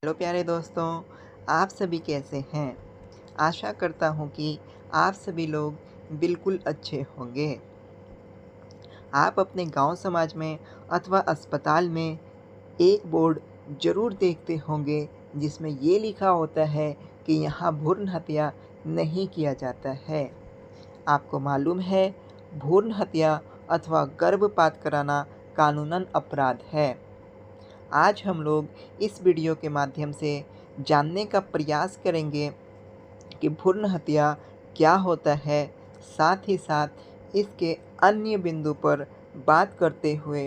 Hello प्यारे दोस्तों, आप सभी कैसे हैं? आशा करता हूँ कि आप सभी लोग बिल्कुल अच्छे होंगे। आप अपने गांव समाज में अथवा अस्पताल में एक बोर्ड ज़रूर देखते होंगे जिसमें ये लिखा होता है कि यहाँ भ्रूण हत्या नहीं किया जाता है। आपको मालूम है, भ्रूण हत्या अथवा गर्भपात कराना कानूनन अपराध है। आज हम लोग इस वीडियो के माध्यम से जानने का प्रयास करेंगे कि भ्रूण हत्या क्या होता है, साथ ही साथ इसके अन्य बिंदु पर बात करते हुए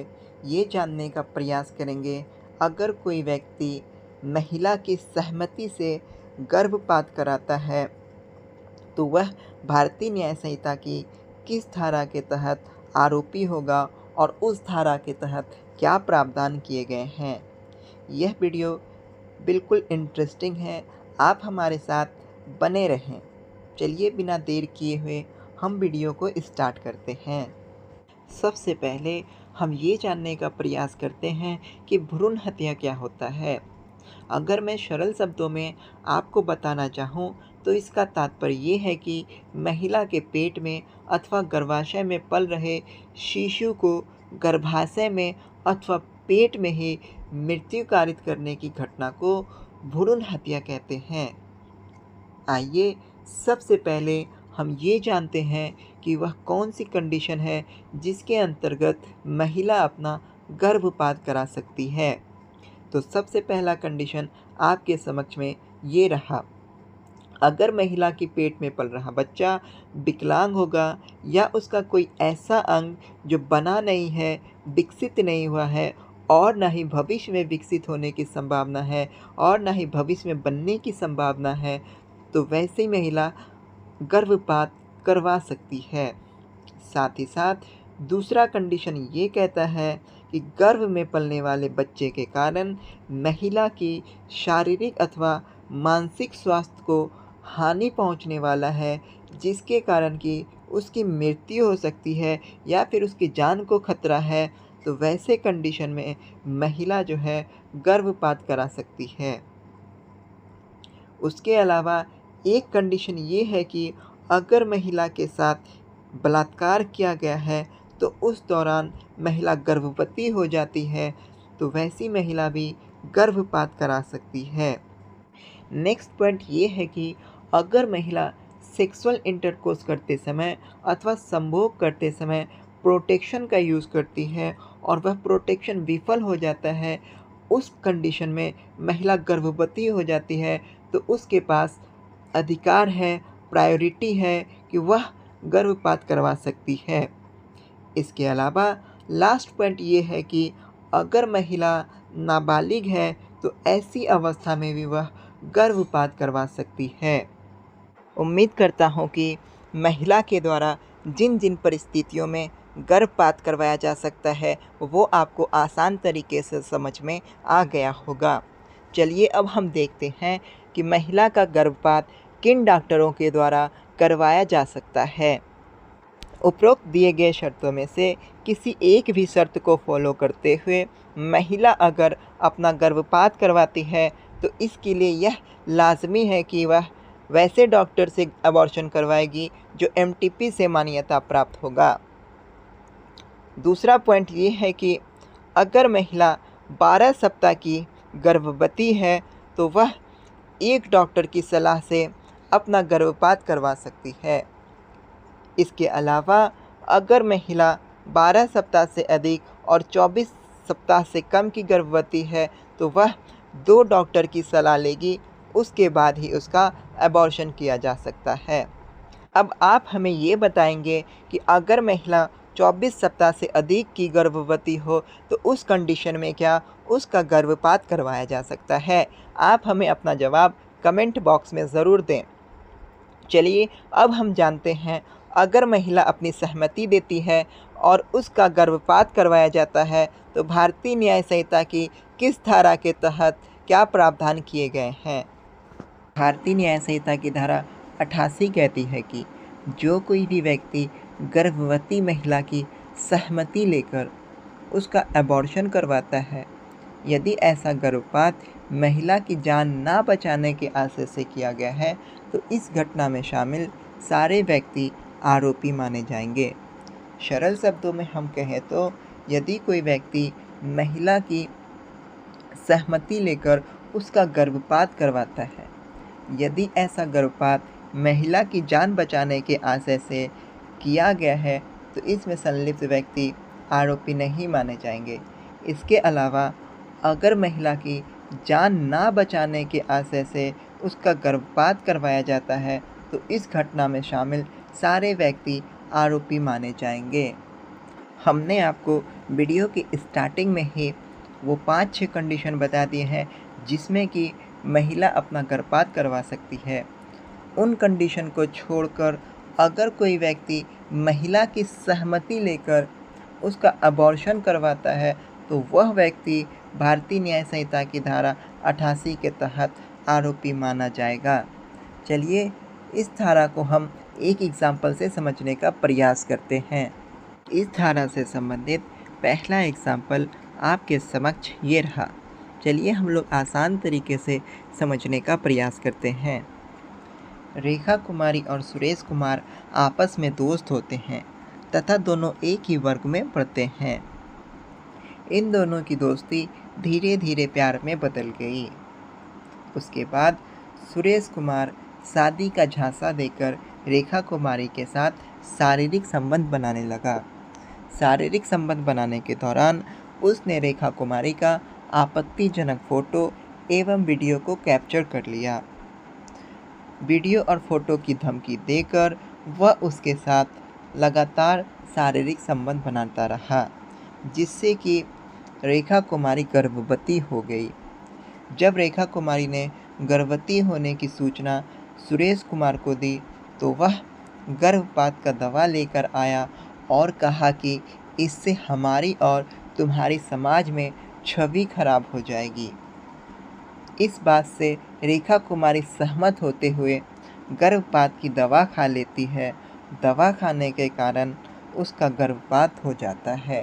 ये जानने का प्रयास करेंगे, अगर कोई व्यक्ति महिला की सहमति से गर्भपात कराता है तो वह भारतीय न्याय संहिता की किस धारा के तहत आरोपी होगा और उस धारा के तहत क्या प्रावधान किए गए हैं। यह वीडियो बिल्कुल इंटरेस्टिंग है, आप हमारे साथ बने रहें। चलिए बिना देर किए हुए हम वीडियो को स्टार्ट करते हैं। सबसे पहले हम ये जानने का प्रयास करते हैं कि भ्रूण हत्या क्या होता है। अगर मैं सरल शब्दों में आपको बताना चाहूँ तो इसका तात्पर्य ये है कि महिला के पेट में अथवा गर्भाशय में पल रहे शिशु को गर्भाशय में अथवा पेट में ही मृत्यु कारित करने की घटना को भ्रूण हत्या कहते हैं। आइए सबसे पहले हम ये जानते हैं कि वह कौन सी कंडीशन है जिसके अंतर्गत महिला अपना गर्भपात करा सकती है। तो सबसे पहला कंडीशन आपके समक्ष में ये रहा, अगर महिला की पेट में पल रहा बच्चा विकलांग होगा या उसका कोई ऐसा अंग जो बना नहीं है, विकसित नहीं हुआ है और ना ही भविष्य में विकसित होने की संभावना है और ना ही भविष्य में बनने की संभावना है, तो वैसी महिला गर्भपात करवा सकती है। साथ ही साथ दूसरा कंडीशन ये कहता है कि गर्भ में पलने वाले बच्चे के कारण महिला की शारीरिक अथवा मानसिक स्वास्थ्य को हानि पहुंचने वाला है, जिसके कारण कि उसकी मृत्यु हो सकती है या फिर उसकी जान को खतरा है, तो वैसे कंडीशन में महिला जो है गर्भपात करा सकती है। उसके अलावा एक कंडीशन ये है कि अगर महिला के साथ बलात्कार किया गया है तो उस दौरान महिला गर्भवती हो जाती है, तो वैसी महिला भी गर्भपात करा सकती है। नेक्स्ट पॉइंट ये है कि अगर महिला सेक्सुअल इंटरकोर्स करते समय अथवा संभोग करते समय प्रोटेक्शन का यूज़ करती है और वह प्रोटेक्शन विफल हो जाता है, उस कंडीशन में महिला गर्भवती हो जाती है, तो उसके पास अधिकार है, प्रायोरिटी है कि वह गर्भपात करवा सकती है। इसके अलावा लास्ट पॉइंट ये है कि अगर महिला नाबालिग है तो ऐसी अवस्था में भी वह गर्भपात करवा सकती है। उम्मीद करता हूँ कि महिला के द्वारा जिन जिन परिस्थितियों में गर्भपात करवाया जा सकता है वो आपको आसान तरीके से समझ में आ गया होगा। चलिए अब हम देखते हैं कि महिला का गर्भपात किन डॉक्टरों के द्वारा करवाया जा सकता है। उपरोक्त दिए गए शर्तों में से किसी एक भी शर्त को फॉलो करते हुए महिला अगर अपना गर्भपात करवाती है तो इसके लिए यह लाजमी है कि वह वैसे डॉक्टर से अबॉर्शन करवाएगी जो एमटीपी से मान्यता प्राप्त होगा। दूसरा पॉइंट ये है कि अगर महिला 12 सप्ताह की गर्भवती है तो वह एक डॉक्टर की सलाह से अपना गर्भपात करवा सकती है। इसके अलावा अगर महिला 12 सप्ताह से अधिक और 24 सप्ताह से कम की गर्भवती है तो वह 2 डॉक्टर की सलाह लेगी, उसके बाद ही उसका अबॉर्शन किया जा सकता है। अब आप हमें ये बताएंगे कि अगर महिला 24 सप्ताह से अधिक की गर्भवती हो तो उस कंडीशन में क्या उसका गर्भपात करवाया जा सकता है? आप हमें अपना जवाब कमेंट बॉक्स में ज़रूर दें। चलिए अब हम जानते हैं, अगर महिला अपनी सहमति देती है और उसका गर्भपात करवाया जाता है तो भारतीय न्याय संहिता की किस धारा के तहत क्या प्रावधान किए गए हैं। भारतीय न्याय संहिता की धारा 88 कहती है कि जो कोई भी व्यक्ति गर्भवती महिला की सहमति लेकर उसका अबॉर्शन करवाता है, यदि ऐसा गर्भपात महिला की जान ना बचाने के आशय से किया गया है, तो इस घटना में शामिल सारे व्यक्ति आरोपी माने जाएंगे। सरल शब्दों में हम कहें तो यदि कोई व्यक्ति महिला की सहमति लेकर उसका गर्भपात करवाता है, यदि ऐसा गर्भपात महिला की जान बचाने के आशय से किया गया है, तो इसमें संलिप्त व्यक्ति आरोपी नहीं माने जाएंगे। इसके अलावा अगर महिला की जान ना बचाने के आशय से उसका गर्भपात करवाया जाता है, तो इस घटना में शामिल सारे व्यक्ति आरोपी माने जाएंगे। हमने आपको वीडियो की स्टार्टिंग में ही वो 5-6 कंडीशन बता दिए हैं जिसमें कि महिला अपना गर्भपात करवा सकती है। उन कंडीशन को छोड़कर अगर कोई व्यक्ति महिला की सहमति लेकर उसका अबॉर्शन करवाता है, तो वह व्यक्ति भारतीय न्याय संहिता की धारा 88 के तहत आरोपी माना जाएगा। चलिए इस धारा को हम एक एग्जाम्पल से समझने का प्रयास करते हैं। इस धारा से संबंधित पहला एग्जाम्पल आपके समक्ष ये रहा। चलिए हम लोग आसान तरीके से समझने का प्रयास करते हैं। रेखा कुमारी और सुरेश कुमार आपस में दोस्त होते हैं तथा दोनों एक ही वर्ग में पढ़ते हैं। इन दोनों की दोस्ती धीरे धीरे प्यार में बदल गई। उसके बाद सुरेश कुमार शादी का झांसा देकर रेखा कुमारी के साथ शारीरिक संबंध बनाने लगा। शारीरिक संबंध बनाने के दौरान उसने रेखा कुमारी का आपत्तिजनक फ़ोटो एवं वीडियो को कैप्चर कर लिया। वीडियो और फोटो की धमकी देकर वह उसके साथ लगातार शारीरिक संबंध बनाता रहा, जिससे कि रेखा कुमारी गर्भवती हो गई। जब रेखा कुमारी ने गर्भवती होने की सूचना सुरेश कुमार को दी, तो वह गर्भपात का दवा लेकर आया और कहा कि इससे हमारी और तुम्हारी समाज में छवि खराब हो जाएगी। इस बात से रेखा कुमारी सहमत होते हुए गर्भपात की दवा खा लेती है। दवा खाने के कारण उसका गर्भपात हो जाता है।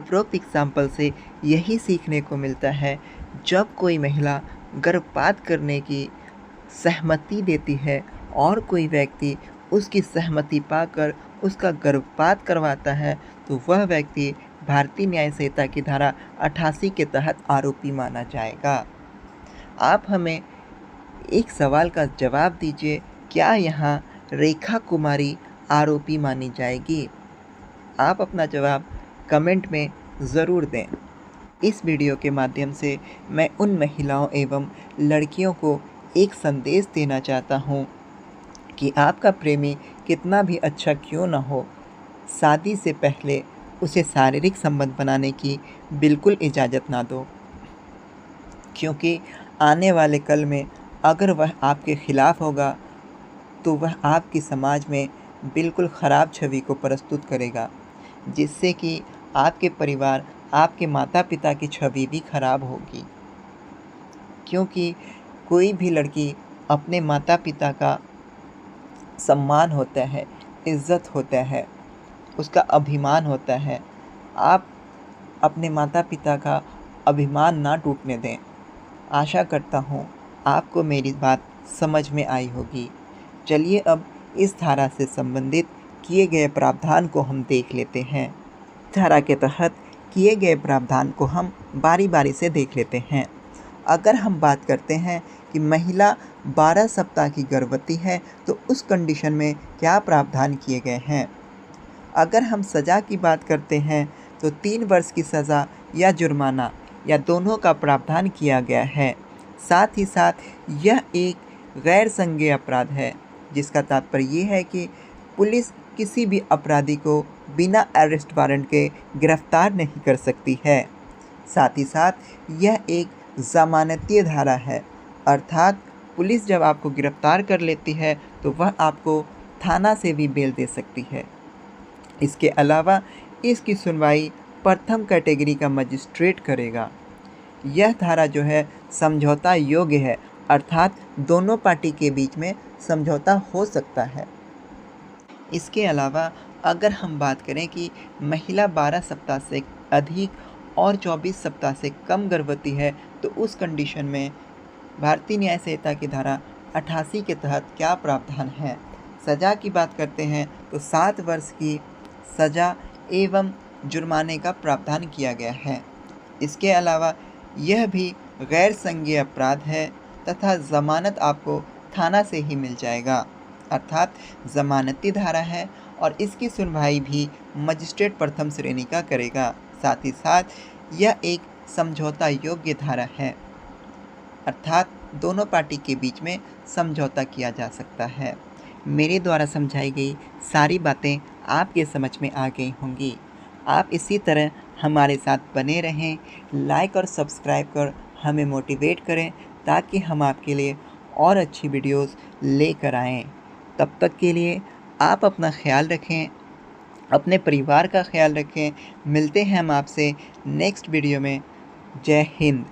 उपरोक्त एग्जाम्पल से यही सीखने को मिलता है, जब कोई महिला गर्भपात करने की सहमति देती है और कोई व्यक्ति उसकी सहमति पाकर उसका गर्भपात करवाता है, तो वह व्यक्ति भारतीय न्याय संहिता की धारा 88 के तहत आरोपी माना जाएगा। आप हमें एक सवाल का जवाब दीजिए, क्या यहाँ रेखा कुमारी आरोपी मानी जाएगी? आप अपना जवाब कमेंट में ज़रूर दें। इस वीडियो के माध्यम से मैं उन महिलाओं एवं लड़कियों को एक संदेश देना चाहता हूँ कि आपका प्रेमी कितना भी अच्छा क्यों न हो, शादी से पहले उसे शारीरिक संबंध बनाने की बिल्कुल इजाज़त ना दो, क्योंकि आने वाले कल में अगर वह आपके खिलाफ़ होगा तो वह आपकी समाज में बिल्कुल ख़राब छवि को प्रस्तुत करेगा, जिससे कि आपके परिवार, आपके माता पिता की छवि भी खराब होगी। क्योंकि कोई भी लड़की अपने माता पिता का सम्मान होता है, इज़्ज़त होता है, उसका अभिमान होता है। आप अपने माता पिता का अभिमान ना टूटने दें। आशा करता हूँ आपको मेरी बात समझ में आई होगी। चलिए अब इस धारा से संबंधित किए गए प्रावधान को हम देख लेते हैं। धारा के तहत किए गए प्रावधान को हम बारी बारी से देख लेते हैं। अगर हम बात करते हैं कि महिला 12 सप्ताह की गर्भवती है, तो उस कंडीशन में क्या प्रावधान किए गए हैं। अगर हम सज़ा की बात करते हैं तो 3 वर्ष की सज़ा या जुर्माना या दोनों का प्रावधान किया गया है। साथ ही साथ यह एक गैर संज्ञेय अपराध है, जिसका तात्पर्य ये है कि पुलिस किसी भी अपराधी को बिना अरेस्ट वारंट के गिरफ्तार नहीं कर सकती है। साथ ही साथ यह एक ज़मानतीय धारा है, अर्थात पुलिस जब आपको गिरफ्तार कर लेती है तो वह आपको थाना से भी बेल दे सकती है। इसके अलावा इसकी सुनवाई प्रथम कैटेगरी का मजिस्ट्रेट करेगा। यह धारा जो है समझौता योग्य है, अर्थात दोनों पार्टी के बीच में समझौता हो सकता है। इसके अलावा अगर हम बात करें कि महिला 12 सप्ताह से अधिक और 24 सप्ताह से कम गर्भवती है, तो उस कंडीशन में भारतीय न्याय संहिता की धारा 88 के तहत क्या प्रावधान है। सज़ा की बात करते हैं तो 7 वर्ष की सज़ा एवं जुर्माने का प्रावधान किया गया है। इसके अलावा यह भी गैर संज्ञेय अपराध है तथा ज़मानत आपको थाना से ही मिल जाएगा, अर्थात ज़मानती धारा है और इसकी सुनवाई भी मजिस्ट्रेट प्रथम श्रेणी का करेगा। साथ ही साथ यह एक समझौता योग्य धारा है, अर्थात दोनों पार्टी के बीच में समझौता किया जा सकता है। मेरे द्वारा समझाई गई सारी बातें आपके समझ में आ गई होंगी। आप इसी तरह हमारे साथ बने रहें, लाइक और सब्सक्राइब कर हमें मोटिवेट करें ताकि हम आपके लिए और अच्छी वीडियोस लेकर आएँ। तब तक के लिए आप अपना ख्याल रखें, अपने परिवार का ख्याल रखें। मिलते हैं हम आपसे नेक्स्ट वीडियो में। जय हिंद।